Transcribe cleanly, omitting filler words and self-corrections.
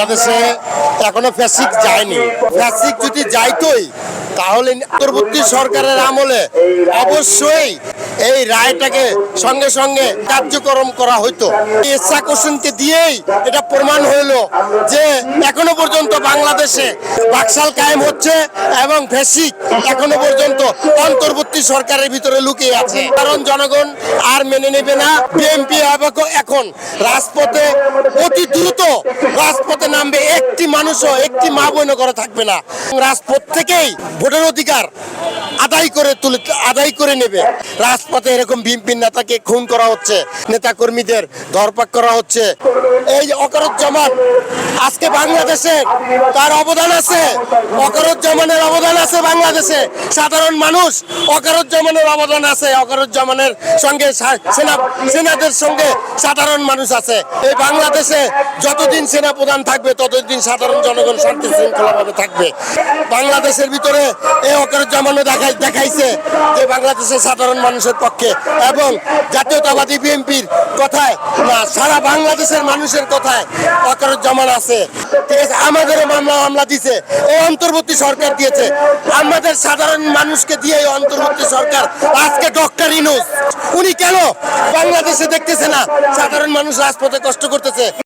বাংলাদেশে এখনো ফ্যাসিক যায়নি। ফ্যাসিক যদি যাইতোই তাহলে অন্তর্বর্তী সরকারের আমলে অবশ্যই এই রায়টাকে সঙ্গে সঙ্গে কার্যক্রম করা হইতো। ইসহাক হোসেনকে দিয়েই এটা প্রমাণ হইল যে এখনো পর্যন্ত বাংলাদেশে বাকশাল কায়েম হচ্ছে এবং ফ্যাসিক এখনো পর্যন্ত অন্তর্বর্তী সরকারের ভিতরে লুকিয়ে আছে। কারণ জনগণ আর মেনে নেবে না। বিএনপি এখন রাজপথে অতি দ্রুত রাজপথে নামবে। একটি মানুষও, একটি মা বোনও করে থাকবে না। রাজপথ থেকেই ভোটের অধিকার আদায় করে নেবে। রাজপথে এরকম বিএনপির নেতাকে খুন করা হচ্ছে, নেতা কর্মীদের ধরপাক করা হচ্ছে। এই ওয়াকারুজ্জামান আজকে বাংলাদেশে তার অবদান আছে। ওয়াকারুজ্জামানের অবদান আছে বাংলাদেশে। সাধারণ মানুষ ওয়াকারুজ্জামানের অবদান আছে। ওয়াকারুজ্জামানের সঙ্গে সেনাদের সঙ্গে সাধারণ মানুষ আছে। এই বাংলাদেশে যতদিন সেনা প্রধান থাকবে ততদিন সাধারণ জনগণ শান্তি শৃঙ্খলাভাবে থাকবে। বাংলাদেশের ভিতরে এই ওয়াকারুজ্জামানও দেখাইছে যে বাংলাদেশের সাধারণ মানুষের পক্ষে এবং জাতীয়তাবাদী বিএনপির কথায় না, সারা বাংলাদেশের মানুষের কথায় ওয়াকারুজ্জামান আছে। ঠিক আছে, আমাদেরও মামলা দিছে, এই অন্তর্বর্তী সরকার দিয়েছে। আমাদের সাধারণ মানুষকে দিয়ে এই অন্তর্বর্তী সরকার আজকে ডক্টর ইউনূস উনি কেন বাংলাদেশে দেখতেছে না সাধারণ মানুষ রাজপথে কষ্ট করতেছে?